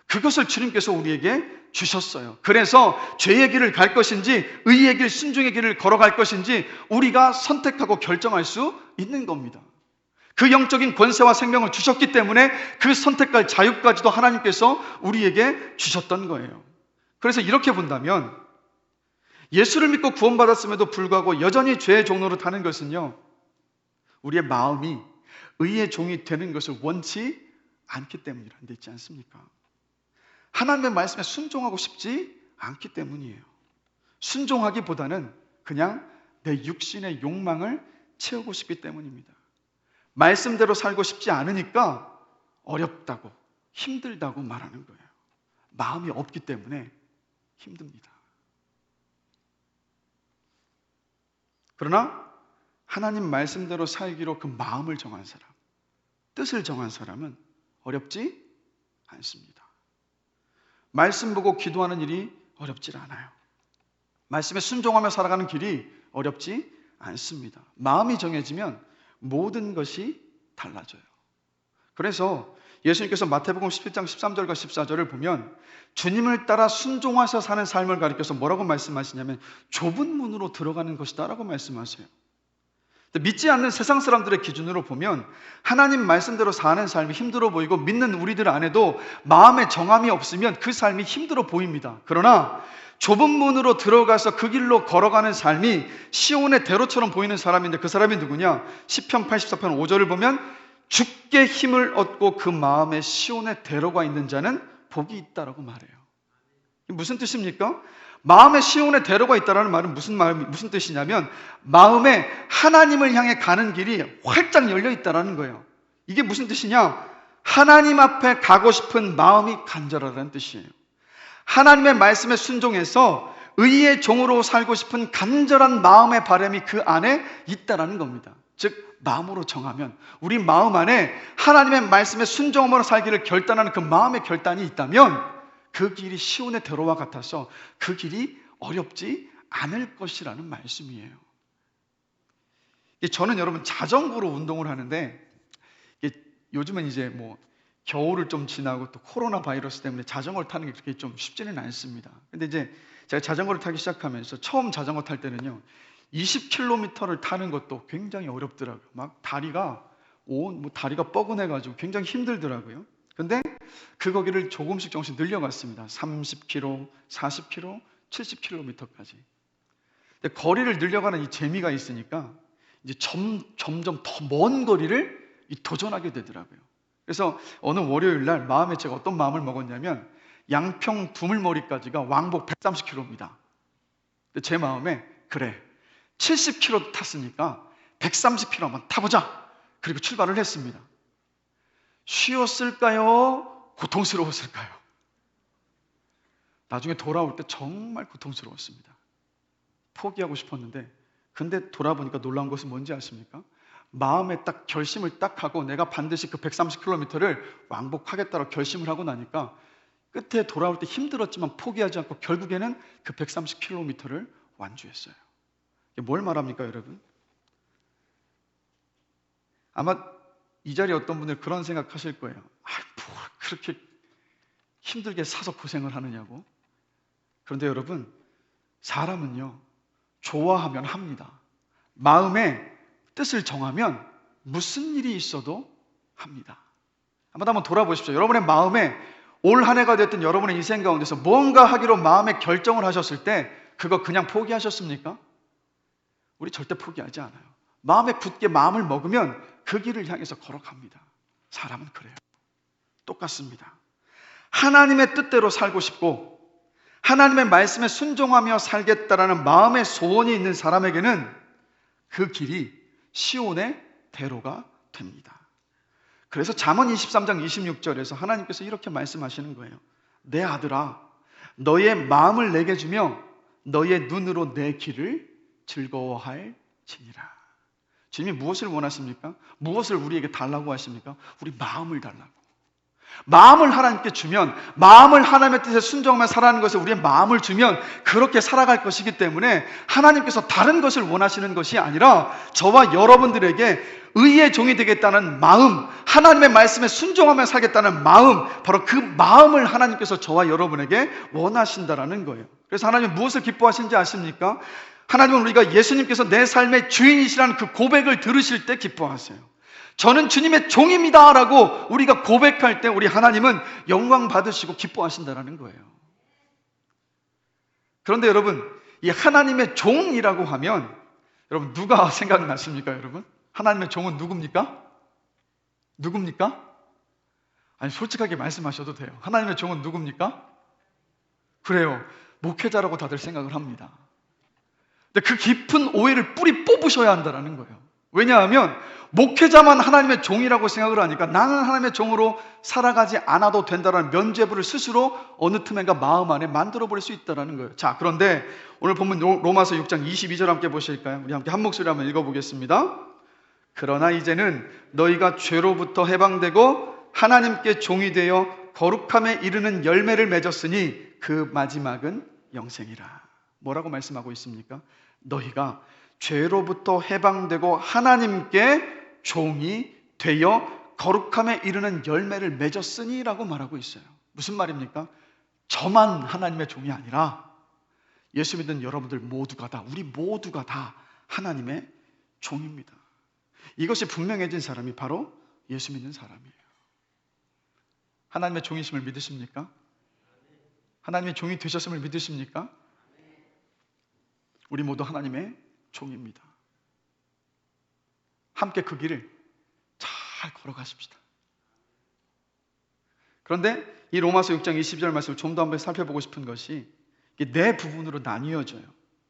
그것을 주님께서 우리에게 주셨어요. 그래서 죄의 길을 갈 것인지 의의 길, 순종의 길을 걸어갈 것인지 우리가 선택하고 결정할 수 있는 겁니다. 그 영적인 권세와 생명을 주셨기 때문에 그 선택할 자유까지도 하나님께서 우리에게 주셨던 거예요. 그래서 이렇게 본다면 예수를 믿고 구원받았음에도 불구하고 여전히 죄의 종로로 타는 것은요, 우리의 마음이 의의 종이 되는 것을 원치 않기 때문이라는 데 있지 않습니까? 하나님의 말씀에 순종하고 싶지 않기 때문이에요. 순종하기보다는 그냥 내 육신의 욕망을 채우고 싶기 때문입니다. 말씀대로 살고 싶지 않으니까 어렵다고, 힘들다고 말하는 거예요. 마음이 없기 때문에 힘듭니다. 그러나 하나님 말씀대로 살기로 그 마음을 정한 사람, 뜻을 정한 사람은 어렵지 않습니다. 말씀 보고 기도하는 일이 어렵지 않아요. 말씀에 순종하며 살아가는 길이 어렵지 않습니다. 마음이 정해지면 모든 것이 달라져요. 그래서 예수님께서 마태복음 17장 13절과 14절을 보면 주님을 따라 순종하셔 사는 삶을 가리켜서 뭐라고 말씀하시냐면 좁은 문으로 들어가는 것이다 라고 말씀하세요. 믿지 않는 세상 사람들의 기준으로 보면 하나님 말씀대로 사는 삶이 힘들어 보이고 믿는 우리들 안에도 마음의 정함이 없으면 그 삶이 힘들어 보입니다. 그러나 좁은 문으로 들어가서 그 길로 걸어가는 삶이 시온의 대로처럼 보이는 사람인데 그 사람이 누구냐? 시편 84편 5절을 보면 주께 힘을 얻고 그 마음에 시온의 대로가 있는 자는 복이 있다라고 말해요. 무슨 뜻입니까? 마음에 시온의 대로가 있다라는 말은 무슨 뜻이냐면 마음에 하나님을 향해 가는 길이 활짝 열려 있다라는 거예요. 이게 무슨 뜻이냐? 하나님 앞에 가고 싶은 마음이 간절하다는 뜻이에요. 하나님의 말씀에 순종해서 의의 종으로 살고 싶은 간절한 마음의 바람이 그 안에 있다라는 겁니다. 즉 마음으로 정하면 우리 마음 안에 하나님의 말씀에 순종함으로 살기를 결단하는 그 마음의 결단이 있다면 그 길이 시온의 대로와 같아서 그 길이 어렵지 않을 것이라는 말씀이에요. 저는 여러분 자전거로 운동을 하는데 요즘은 이제 겨울을 좀 지나고 또 코로나 바이러스 때문에 자전거를 타는 게 그렇게 좀 쉽지는 않습니다. 근데 이제 제가 자전거를 타기 시작하면서 처음 자전거 탈 때는요 20km를 타는 것도 굉장히 어렵더라고요. 막 다리가 뻐근해가지고 굉장히 힘들더라고요. 근데 그 거기를 조금씩 늘려갔습니다. 30km, 40km, 70km까지. 근데 거리를 늘려가는 이 재미가 있으니까 이제 점점 더 먼 거리를 도전하게 되더라고요. 그래서 어느 월요일 날 마음에 제가 어떤 마음을 먹었냐면 양평 두물머리까지가 왕복 130km입니다. 근데 제 마음에 그래 70km 탔으니까 130km 한번 타보자. 그리고 출발을 했습니다. 쉬웠을까요? 고통스러웠을까요? 나중에 돌아올 때 정말 고통스러웠습니다. 포기하고 싶었는데 근데 돌아보니까 놀라운 것은 뭔지 아십니까? 마음에 딱 결심을 딱 하고 내가 반드시 그 130km를 왕복하겠다고 결심을 하고 나니까 끝에 돌아올 때 힘들었지만 포기하지 않고 결국에는 그 130km를 완주했어요. 이게 뭘 말합니까, 여러분? 아마 이 자리에 어떤 분들 그런 생각하실 거예요. 뭘 그렇게 힘들게 사서 고생을 하느냐고. 그런데 여러분, 사람은요 좋아하면 합니다. 마음에 뜻을 정하면 무슨 일이 있어도 합니다. 한번 돌아보십시오. 여러분의 마음에 올 한 해가 됐던 여러분의 인생 가운데서 뭔가 하기로 마음의 결정을 하셨을 때 그거 그냥 포기하셨습니까? 우리 절대 포기하지 않아요. 마음에 굳게 마음을 먹으면 그 길을 향해서 걸어갑니다. 사람은 그래요. 똑같습니다. 하나님의 뜻대로 살고 싶고 하나님의 말씀에 순종하며 살겠다라는 마음의 소원이 있는 사람에게는 그 길이 시온의 대로가 됩니다. 그래서 잠언 23장 26절에서 하나님께서 이렇게 말씀하시는 거예요. 내 아들아, 너의 마음을 내게 주며 너의 눈으로 내 길을 즐거워할지니라. 주님이 무엇을 원하십니까? 무엇을 우리에게 달라고 하십니까? 우리 마음을 달라고. 마음을 하나님께 주면, 마음을 하나님의 뜻에 순종하며 살아가는 것을 우리의 마음을 주면 그렇게 살아갈 것이기 때문에 하나님께서 다른 것을 원하시는 것이 아니라 저와 여러분들에게 의의 종이 되겠다는 마음, 하나님의 말씀에 순종하며 살겠다는 마음, 바로 그 마음을 하나님께서 저와 여러분에게 원하신다라는 거예요. 그래서 하나님은 무엇을 기뻐하시는지 아십니까? 하나님은 우리가 예수님께서 내 삶의 주인이시라는 그 고백을 들으실 때 기뻐하세요. 저는 주님의 종입니다 라고 우리가 고백할 때 우리 하나님은 영광 받으시고 기뻐하신다는 거예요. 그런데 여러분, 이 하나님의 종이라고 하면 여러분 누가 생각나십니까? 여러분, 하나님의 종은 누굽니까? 누굽니까? 아니, 솔직하게 말씀하셔도 돼요. 하나님의 종은 누굽니까? 그래요, 목회자라고 다들 생각을 합니다. 근데 그 깊은 오해를 뿌리 뽑으셔야 한다는 거예요. 왜냐하면 목회자만 하나님의 종이라고 생각을 하니까 나는 하나님의 종으로 살아가지 않아도 된다는 면죄부를 스스로 어느 틈엔가 마음 안에 만들어버릴 수 있다는 거예요. 자, 그런데 오늘 본문 로마서 6장 22절 함께 보실까요? 우리 함께 한 목소리 한번 읽어보겠습니다. 그러나 이제는 너희가 죄로부터 해방되고 하나님께 종이 되어 거룩함에 이르는 열매를 맺었으니 그 마지막은 영생이라. 뭐라고 말씀하고 있습니까? 너희가 죄로부터 해방되고 하나님께 종이 되어 거룩함에 이르는 열매를 맺었으니 라고 말하고 있어요. 무슨 말입니까? 저만 하나님의 종이 아니라 예수 믿는 여러분들 모두가 다, 우리 모두가 다 하나님의 종입니다. 이것이 분명해진 사람이 바로 예수 믿는 사람이에요. 하나님의 종이심을 믿으십니까? 하나님의 종이 되셨음을 믿으십니까? 우리 모두 하나님의 종입니다. 함께 그 길을 잘 걸어가십시다. 그런데 이 로마서 6장 20절 말씀을 좀 더 한번 살펴보고 싶은 것이 이게 네 부분으로 나뉘어져요.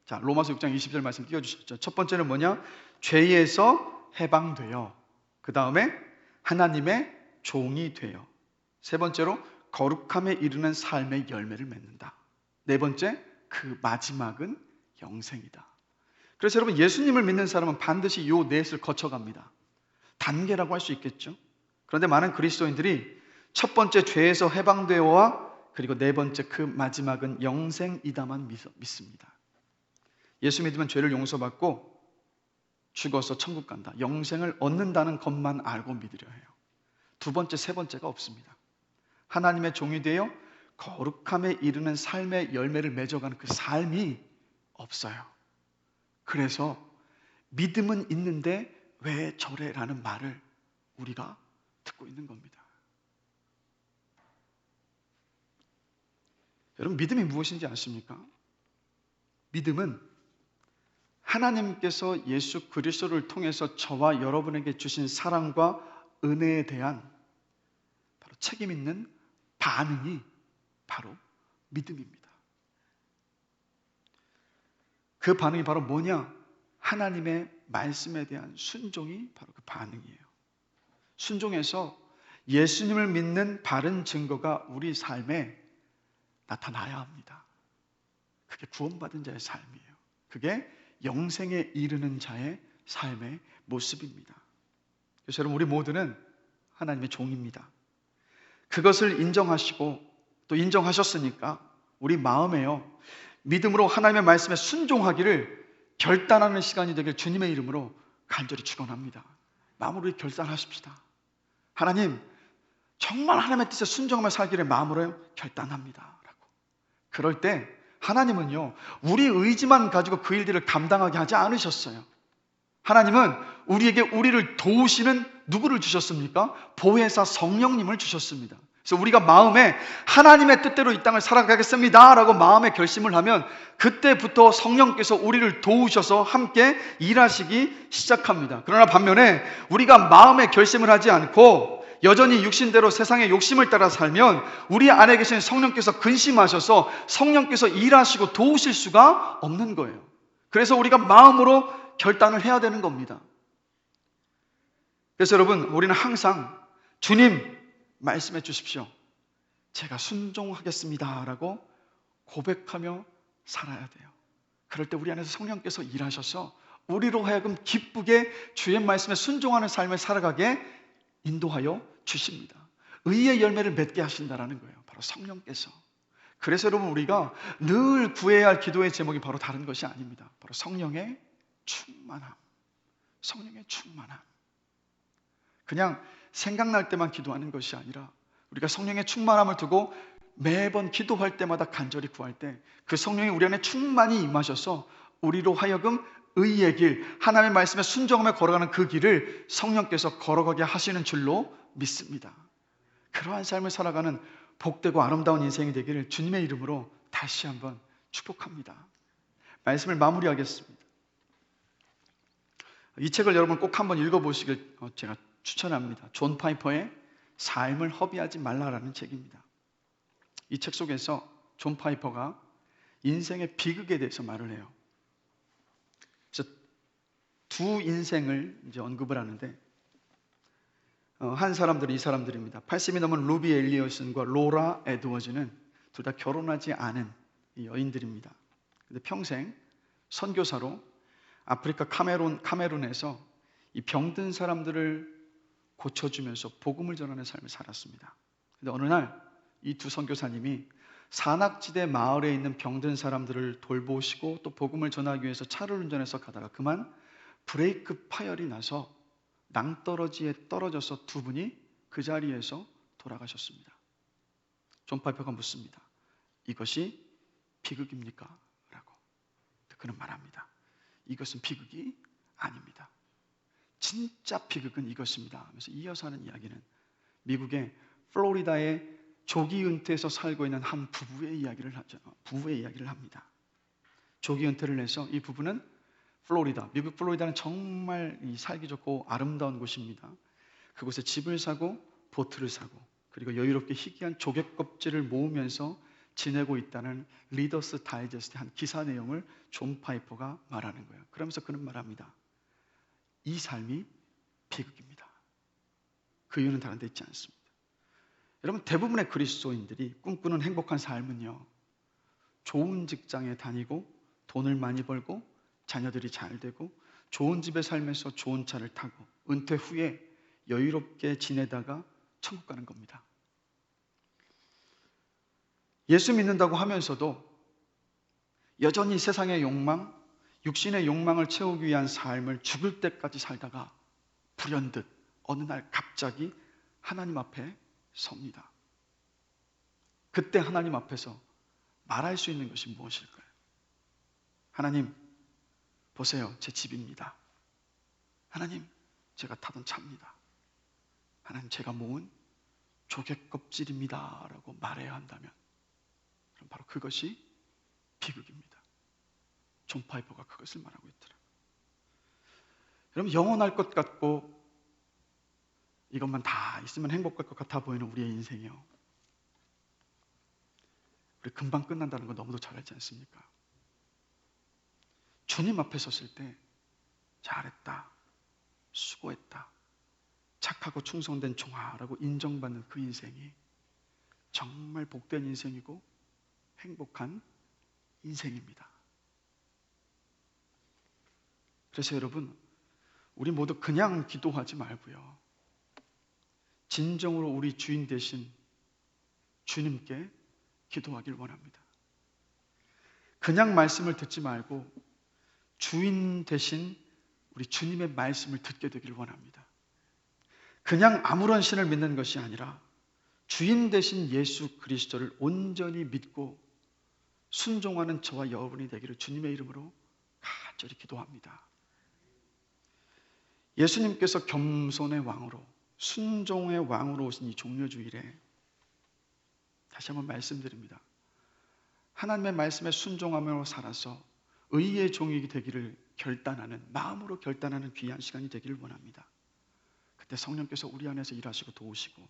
자, 로마서 6장 20절 말씀 띄워주셨죠. 첫 번째는 뭐냐? 죄에서 해방되어, 그 다음에 하나님의 종이 되어, 세 번째로 거룩함에 이르는 삶의 열매를 맺는다. 네 번째, 그 마지막은 영생이다. 그래서 여러분, 예수님을 믿는 사람은 반드시 이 넷을 거쳐갑니다. 단계라고 할 수 있겠죠. 그런데 많은 그리스도인들이 첫 번째 죄에서 해방되어와 그리고 네 번째 그 마지막은 영생이다만 믿습니다. 예수 믿으면 죄를 용서받고 죽어서 천국 간다, 영생을 얻는다는 것만 알고 믿으려 해요. 두 번째, 세 번째가 없습니다. 하나님의 종이 되어 거룩함에 이르는 삶의 열매를 맺어가는 그 삶이 없어요. 그래서 믿음은 있는데 왜 저래? 라는 말을 우리가 듣고 있는 겁니다. 여러분, 믿음이 무엇인지 아십니까? 믿음은 하나님께서 예수 그리스도를 통해서 저와 여러분에게 주신 사랑과 은혜에 대한 바로 책임 있는 반응이 바로 믿음입니다. 그 반응이 바로 뭐냐? 하나님의 말씀에 대한 순종이 바로 그 반응이에요. 순종해서 예수님을 믿는 바른 증거가 우리 삶에 나타나야 합니다. 그게 구원받은 자의 삶이에요. 그게 영생에 이르는 자의 삶의 모습입니다. 그래서 여러분, 우리 모두는 하나님의 종입니다. 그것을 인정하시고 또 인정하셨으니까 우리 마음에요, 믿음으로 하나님의 말씀에 순종하기를 결단하는 시간이 되길 주님의 이름으로 간절히 축원합니다. 마음으로 결단하십시다. 하나님, 정말 하나님의 뜻에 순종하며 살기를 마음으로 결단합니다 라고. 그럴 때 하나님은요, 우리 의지만 가지고 그 일들을 감당하게 하지 않으셨어요. 하나님은 우리에게 우리를 도우시는 누구를 주셨습니까? 보혜사 성령님을 주셨습니다. 그래서 우리가 마음에 하나님의 뜻대로 이 땅을 살아가겠습니다 라고 마음에 결심을 하면 그때부터 성령께서 우리를 도우셔서 함께 일하시기 시작합니다. 그러나 반면에 우리가 마음에 결심을 하지 않고 여전히 육신대로 세상의 욕심을 따라 살면 우리 안에 계신 성령께서 근심하셔서 성령께서 일하시고 도우실 수가 없는 거예요. 그래서 우리가 마음으로 결단을 해야 되는 겁니다. 그래서 여러분, 우리는 항상 주님 말씀해 주십시오. 제가 순종하겠습니다 라고 고백하며 살아야 돼요. 그럴 때 우리 안에서 성령께서 일하셔서 우리로 하여금 기쁘게 주의 말씀에 순종하는 삶을 살아가게 인도하여 주십니다. 의의 열매를 맺게 하신다라는 거예요. 바로 성령께서. 그래서 여러분, 우리가 늘 구해야 할 기도의 제목이 바로 다른 것이 아닙니다. 바로 성령의 충만함. 성령의 충만함. 그냥 생각날 때만 기도하는 것이 아니라 우리가 성령의 충만함을 두고 매번 기도할 때마다 간절히 구할 때 그 성령이 우리 안에 충만히 임하셔서 우리로 하여금 의의 길, 하나님의 말씀에 순종하며 걸어가는 그 길을 성령께서 걸어가게 하시는 줄로 믿습니다. 그러한 삶을 살아가는 복되고 아름다운 인생이 되기를 주님의 이름으로 다시 한번 축복합니다. 말씀을 마무리하겠습니다. 이 책을 여러분 꼭 한번 읽어보시길 제가 추천합니다. 존 파이퍼의 삶을 허비하지 말라라는 책입니다. 이 책 속에서 존 파이퍼가 인생의 비극에 대해서 말을 해요. 그래서 두 인생을 이제 언급을 하는데 한 사람들이 이 사람들입니다. 80이 넘은 루비 엘리엇슨과 로라 에드워즈는 둘 다 결혼하지 않은 여인들입니다. 근데 평생 선교사로 아프리카 카메룬에서 이 병든 사람들을 고쳐주면서 복음을 전하는 삶을 살았습니다. 근데 어느 날 이 두 선교사님이 산악지대 마을에 있는 병든 사람들을 돌보시고 또 복음을 전하기 위해서 차를 운전해서 가다가 그만 브레이크 파열이 나서 낭떠러지에 떨어져서 두 분이 그 자리에서 돌아가셨습니다. 존 파이퍼가 묻습니다. 이것이 비극입니까? 라고. 그는 말합니다. 이것은 비극이 아닙니다. 진짜 비극은 이것입니다. 하면서 이어서 하는 이야기는 미국의 플로리다의 조기 은퇴해서 살고 있는 한 부부의 이야기를 하죠. 부부의 이야기를 합니다. 조기 은퇴를 해서 이 부부는 미국 플로리다는 정말 살기 좋고 아름다운 곳입니다. 그곳에 집을 사고 보트를 사고 그리고 여유롭게 희귀한 조개 껍질을 모으면서 지내고 있다는 리더스 다이제스트의 한 기사 내용을 존 파이퍼가 말하는 거예요. 그러면서 그는 말합니다. 이 삶이 비극입니다. 그 이유는 다른 데 있지 않습니다. 여러분, 대부분의 그리스도인들이 꿈꾸는 행복한 삶은요, 좋은 직장에 다니고 돈을 많이 벌고 자녀들이 잘 되고 좋은 집에 살면서 좋은 차를 타고 은퇴 후에 여유롭게 지내다가 천국 가는 겁니다. 예수 믿는다고 하면서도 여전히 세상의 욕망, 육신의 욕망을 채우기 위한 삶을 죽을 때까지 살다가 불현듯 어느 날 갑자기 하나님 앞에 섭니다. 그때 하나님 앞에서 말할 수 있는 것이 무엇일까요? 하나님, 보세요. 제 집입니다. 하나님, 제가 타던 차입니다. 하나님, 제가 모은 조개 껍질입니다. 라고 말해야 한다면 그럼 바로 그것이 비극입니다. 존 파이퍼가 그것을 말하고 있더라고요. 여러분, 영원할 것 같고 이것만 다 있으면 행복할 것 같아 보이는 우리의 인생이요, 우리 금방 끝난다는 거 너무도 잘 알지 않습니까? 주님 앞에 섰을 때 잘했다, 수고했다, 착하고 충성된 종아라고 인정받는 그 인생이 정말 복된 인생이고 행복한 인생입니다. 그래서 여러분, 우리 모두 그냥 기도하지 말고요, 진정으로 우리 주인 되신 주님께 기도하길 원합니다. 그냥 말씀을 듣지 말고 주인 되신 우리 주님의 말씀을 듣게 되길 원합니다. 그냥 아무런 신을 믿는 것이 아니라 주인 되신 예수 그리스도를 온전히 믿고 순종하는 저와 여러분이 되기를 주님의 이름으로 간절히 기도합니다. 예수님께서 겸손의 왕으로, 순종의 왕으로 오신 이 종려주일에 다시 한번 말씀드립니다. 하나님의 말씀에 순종하며 살아서 의의 종이 되기를 결단하는, 마음으로 결단하는 귀한 시간이 되기를 원합니다. 그때 성령께서 우리 안에서 일하시고 도우시고,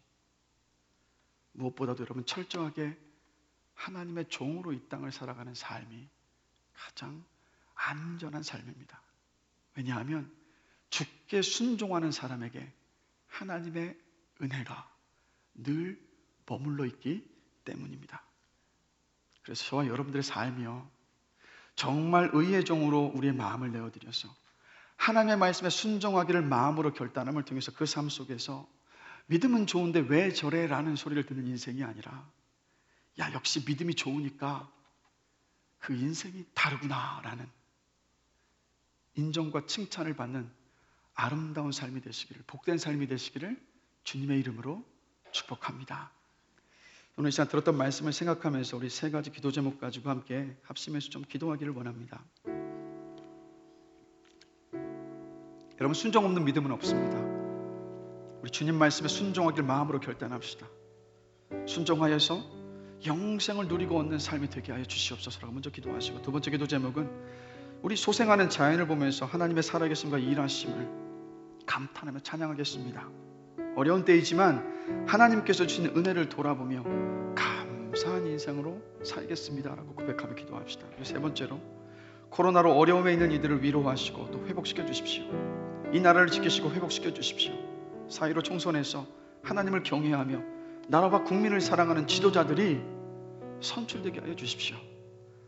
무엇보다도 여러분 철저하게 하나님의 종으로 이 땅을 살아가는 삶이 가장 안전한 삶입니다. 왜냐하면 주께 순종하는 사람에게 하나님의 은혜가 늘 머물러 있기 때문입니다. 그래서 저와 여러분들의 삶이요, 정말 의의 종으로 우리의 마음을 내어드려서 하나님의 말씀에 순종하기를 마음으로 결단함을 통해서 그 삶 속에서 믿음은 좋은데 왜 저래? 라는 소리를 듣는 인생이 아니라, 야, 역시 믿음이 좋으니까 그 인생이 다르구나 라는 인정과 칭찬을 받는 아름다운 삶이 되시기를, 복된 삶이 되시기를 주님의 이름으로 축복합니다. 오늘 이 시간 들었던 말씀을 생각하면서 우리 세 가지 기도 제목 가지고 함께 합심해서 좀 기도하기를 원합니다. 여러분, 순종 없는 믿음은 없습니다. 우리 주님 말씀에 순종하기를 마음으로 결단합시다. 순종하여서 영생을 누리고 얻는 삶이 되게 하여 주시옵소서라고 먼저 기도하시고, 두 번째 기도 제목은 우리 소생하는 자연을 보면서 하나님의 살아계심과 일하심을 감탄하며 찬양하겠습니다. 어려운 때이지만 하나님께서 주신 은혜를 돌아보며 감사한 인생으로 살겠습니다라고 고백하며 기도합시다. 그리고 세 번째로 코로나로 어려움에 있는 이들을 위로하시고 또 회복시켜 주십시오. 이 나라를 지키시고 회복시켜 주십시오. 4.15 총선에서 하나님을 경외하며 나라와 국민을 사랑하는 지도자들이 선출되게 하여 주십시오.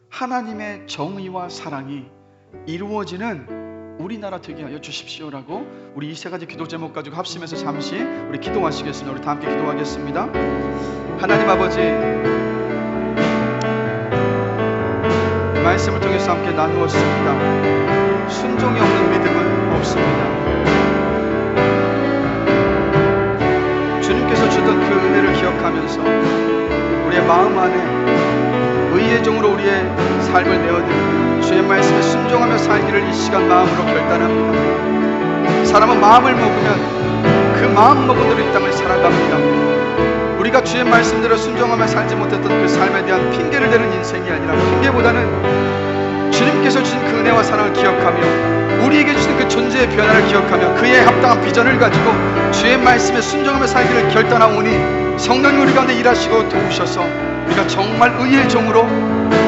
하나님의 정의와 사랑이 이루어지는 우리나라 되게 하여 주십시오라고 우리 이 세 가지 기도 제목 가지고 합심해서 잠시 우리 기도하시겠습니다. 우리 다 함께 기도하겠습니다. 하나님 아버지, 말씀을 통해서 함께 나누었습니다. 순종이 없는 믿음은 없습니다. 주님께서 주던 그 은혜를 기억하면서 우리의 마음 안에 의의 종으로 우리의 삶을 내어드리며 주의 말씀에 순종하며 살기를 이 시간 마음으로 결단합니다. 사람은 마음을 먹으면 그 마음 먹은 대로 이 땅을 살아갑니다. 우리가 주의 말씀대로 순종하며 살지 못했던 그 삶에 대한 핑계를 대는 인생이 아니라, 핑계보다는 주님께서 주신 그 은혜와 사랑을 기억하며 우리에게 주신 그 존재의 변화를 기억하며 그에 합당한 비전을 가지고 주의 말씀에 순종하며 살기를 결단하오니 성령이 우리 가운데 일하시고 도우셔서 우리가 정말 의의 종으로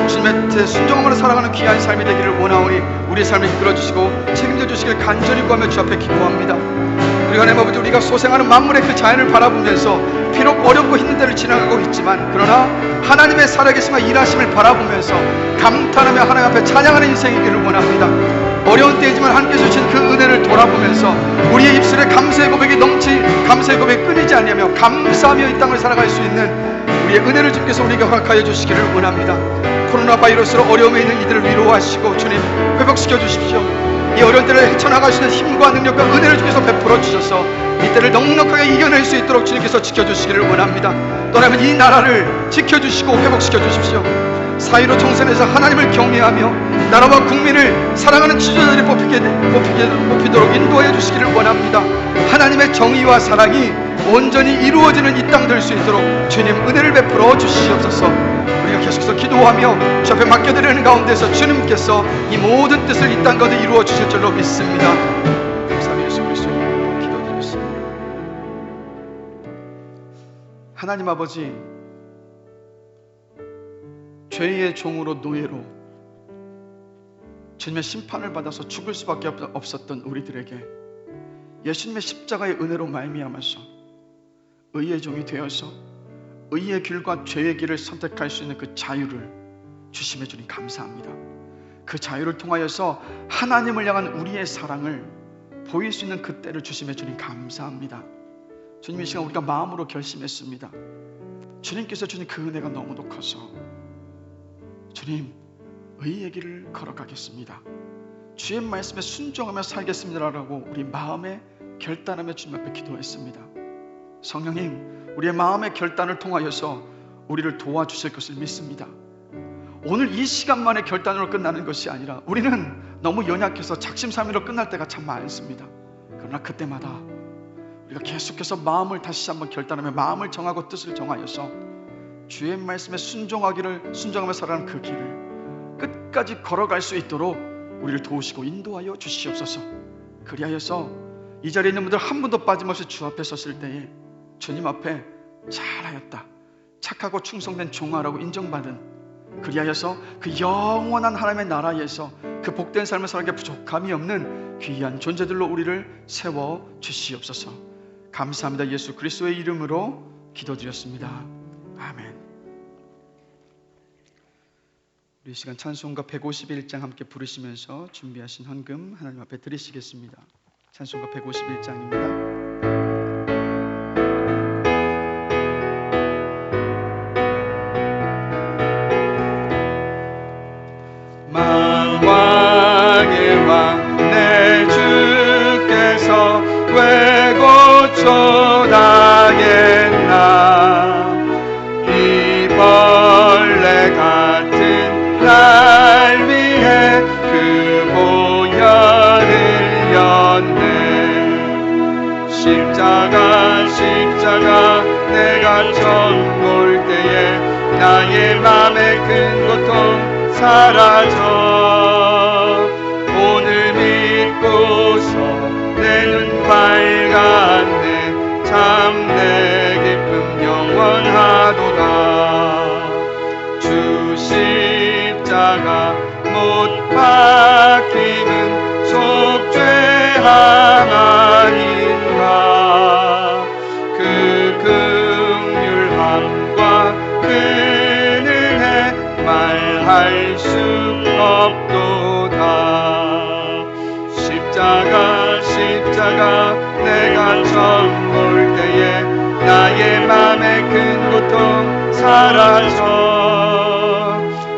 주님의 뜻에 순종함으로 살아가는 귀한 삶이 되기를 원하오니 우리의 삶을 이끌어주시고 책임져 주시길 간절히 구하며 주 앞에 기도합니다. 그리고 하나님 아버지, 우리가 소생하는 만물의 그 자연을 바라보면서 비록 어렵고 힘든 데를 지나가고 있지만, 그러나 하나님의 살아계심과 일하심을 바라보면서 감탄하며 하나님 앞에 찬양하는 인생이기를 원합니다. 어려운 때이지만 하나님께서 주신 그 은혜를 돌아보면서 우리의 입술에 감사의 고백이 감사의 고백이 끊이지 않으며 감사하며 이 땅을 살아갈 수 있는 우리의 은혜를 주께서 우리에게 허락하여 주시기를 원합니다. 코로나 바이러스로 어려움에 있는 이들을 위로하시고 주님 회복시켜 주십시오. 이 어려운 때를 헤쳐나가시는 힘과 능력과 은혜를 주께서 베풀어 주셔서 이 때를 넉넉하게 이겨낼 수 있도록 주님께서 지켜주시기를 원합니다. 또는 이 나라를 지켜주시고 회복시켜 주십시오. 4.15 총선에서 하나님을 경외하며 나라와 국민을 사랑하는 지도자들이 뽑히도록 인도해 주시기를 원합니다. 하나님의 정의와 사랑이 온전히 이루어지는 이 땅 될 수 있도록 주님 은혜를 베풀어 주시옵소서. 우리가 계속해서 기도하며 주 앞에 맡겨드리는 가운데서 주님께서 이 모든 뜻을 이 땅 가운데 이루어 주실 줄로 믿습니다. 감사합니다. 예수 그리스도로 기도드렸습니다. 하나님 아버지, 죄의 종으로 노예로 주님의 심판을 받아서 죽을 수밖에 없었던 우리들에게 예수님의 십자가의 은혜로 말미암아서 의의 종이 되어서 의의 길과 죄의 길을 선택할 수 있는 그 자유를 주심해 주님 감사합니다. 그 자유를 통하여서 하나님을 향한 우리의 사랑을 보일 수 있는 그 때를 주심해 주님 감사합니다. 주님, 이 시간 우리가 마음으로 결심했습니다. 주님께서 주신 그 은혜가 너무도 커서 주님 의의 길을 걸어가겠습니다. 주의 말씀에 순종하며 살겠습니다라고 우리 마음에 결단하며 주님 앞에 기도했습니다. 성령님, 우리의 마음의 결단을 통하여서 우리를 도와주실 것을 믿습니다. 오늘 이 시간만의 결단으로 끝나는 것이 아니라 우리는 너무 연약해서 작심삼일로 끝날 때가 참 많습니다. 그러나 그때마다 우리가 계속해서 마음을 다시 한번 결단하며 마음을 정하고 뜻을 정하여서 주의 말씀에 순종하며 살아가는 그 길을 끝까지 걸어갈 수 있도록 우리를 도우시고 인도하여 주시옵소서. 그리하여서 이 자리에 있는 분들 한 분도 빠짐없이 주 앞에 섰을 때에 주님 앞에 잘하였다, 착하고 충성된 종아라고 인정받은, 그리하여서 그 영원한 하나님의 나라에서 그 복된 삶을 살아가기에 부족함이 없는 귀한 존재들로 우리를 세워 주시옵소서. 감사합니다. 예수 그리스도의 이름으로 기도드렸습니다. 아멘. 우리 이 시간 찬송가 151장 함께 부르시면서 준비하신 헌금 하나님 앞에 드리시겠습니다. 찬송가 151장입니다. 만왕의 왕 내 주께서 왜 고쳐다겠나. 이 벌레 같은 날 위해 그 보혈을 였네. 십자가 내가 처음 볼 때에 나의 맘의 큰 고통 사라져. 오늘 믿고서 내 눈 밝았네. 참 내 기쁨 영원하도다. 주 십자가 못 박힘은 속죄함 아닌가. 그 긍휼함과 그 은혜 말할 수 없도다. 십자가 내가 처음 볼 때에 나의 맘의 큰 고통 사라져.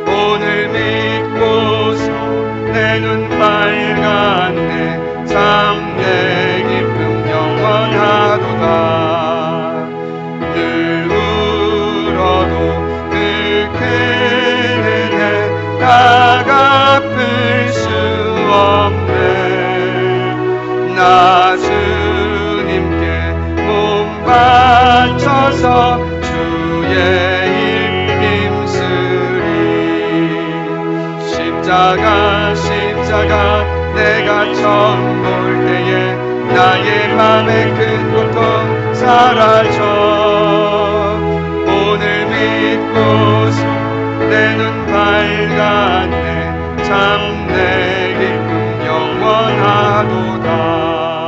오늘 믿고서 내 눈 밝았네. 참 내 기쁨 영원하도다. 늘 울어도 그 큰 은혜 다 갚을 수 없네. 나 주님께 몸 바쳐서 주의 일 힘쓰리. 십자가 내가 처음 볼 때에 나의 맘의 큰 고통 사라져. 오늘 믿고서 내 눈 밝았네. 참 내 기쁨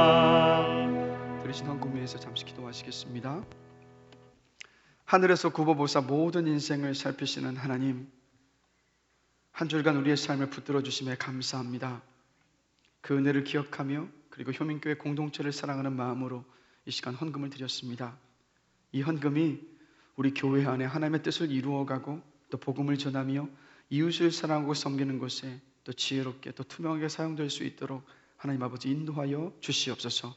영원하도다. 들으신 헌금 위에서 잠시 기도하시겠습니다. 하늘에서 굽어보사 모든 인생을 살피시는 하나님, 한 주일간 우리의 삶을 붙들어 주심에 감사합니다. 그 은혜를 기억하며 그리고 효민교회 공동체를 사랑하는 마음으로 이 시간 헌금을 드렸습니다. 이 헌금이 우리 교회 안에 하나님의 뜻을 이루어가고 또 복음을 전하며 이웃을 사랑하고 섬기는 것에 또 지혜롭게 또 투명하게 사용될 수 있도록 하나님 아버지 인도하여 주시옵소서.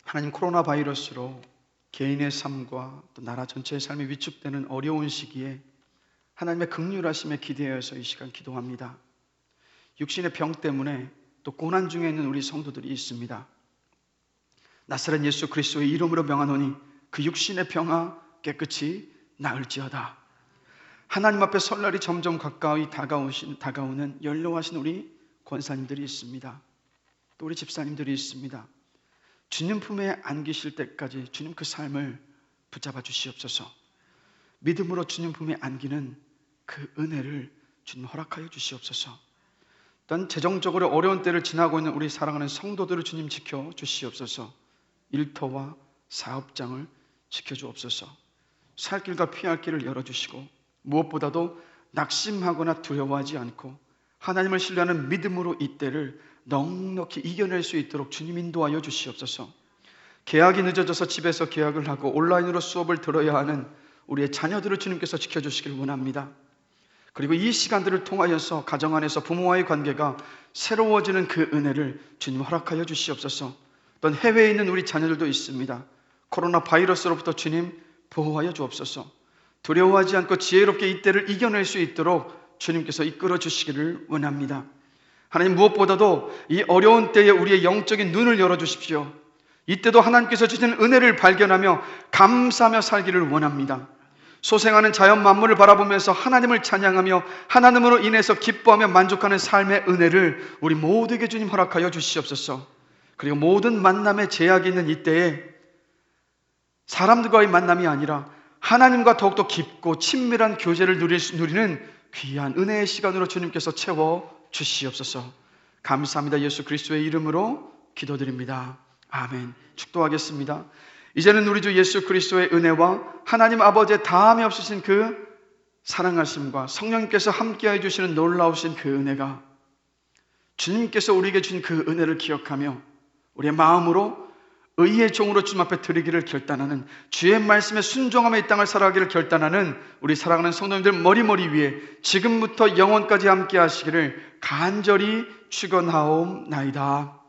하나님, 코로나 바이러스로 개인의 삶과 또 나라 전체의 삶이 위축되는 어려운 시기에 하나님의 긍휼하심에 기대하여서 이 시간 기도합니다. 육신의 병 때문에 또 고난 중에 있는 우리 성도들이 있습니다. 나사렛 예수 그리스도의 이름으로 명하노니 그 육신의 병아 깨끗이 나을지어다. 하나님 앞에 설날이 점점 가까이 다가오는 연로하신 우리 권사님들이 있습니다. 또 우리 집사님들이 있습니다. 주님 품에 안기실 때까지 주님 그 삶을 붙잡아 주시옵소서. 믿음으로 주님 품에 안기는 그 은혜를 주님 허락하여 주시옵소서. 또한 재정적으로 어려운 때를 지나고 있는 우리 사랑하는 성도들을 주님 지켜 주시옵소서. 일터와 사업장을 지켜주옵소서. 살 길과 피할 길을 열어주시고 무엇보다도 낙심하거나 두려워하지 않고 하나님을 신뢰하는 믿음으로 이 때를 넉넉히 이겨낼 수 있도록 주님 인도하여 주시옵소서. 계약이 늦어져서 집에서 계약을 하고 온라인으로 수업을 들어야 하는 우리의 자녀들을 주님께서 지켜주시길 원합니다. 그리고 이 시간들을 통하여서 가정 안에서 부모와의 관계가 새로워지는 그 은혜를 주님 허락하여 주시옵소서. 또한 해외에 있는 우리 자녀들도 있습니다. 코로나 바이러스로부터 주님 보호하여 주옵소서. 두려워하지 않고 지혜롭게 이 때를 이겨낼 수 있도록 주님께서 이끌어 주시기를 원합니다. 하나님, 무엇보다도 이 어려운 때에 우리의 영적인 눈을 열어주십시오. 이때도 하나님께서 주신 은혜를 발견하며 감사하며 살기를 원합니다. 소생하는 자연 만물을 바라보면서 하나님을 찬양하며 하나님으로 인해서 기뻐하며 만족하는 삶의 은혜를 우리 모두에게 주님 허락하여 주시옵소서. 그리고 모든 만남에 제약이 있는 이때에 사람들과의 만남이 아니라 하나님과 더욱더 깊고 친밀한 교제를 누리는 귀한 은혜의 시간으로 주님께서 채워 주시옵소서. 감사합니다. 예수 그리스도의 이름으로 기도드립니다. 아멘. 축도하겠습니다. 이제는 우리 주 예수 그리스도의 은혜와 하나님 아버지의 다함이 없으신 그 사랑하심과 성령님께서 함께해 주시는 놀라우신 그 은혜가 주님께서 우리에게 준 그 은혜를 기억하며 우리의 마음으로 의의 종으로 주님 앞에 드리기를 결단하는, 주의 말씀에 순종하며 이 땅을 살아가기를 결단하는 우리 사랑하는 성도님들 머리머리 위에 지금부터 영원까지 함께 하시기를 간절히 축원하옵나이다.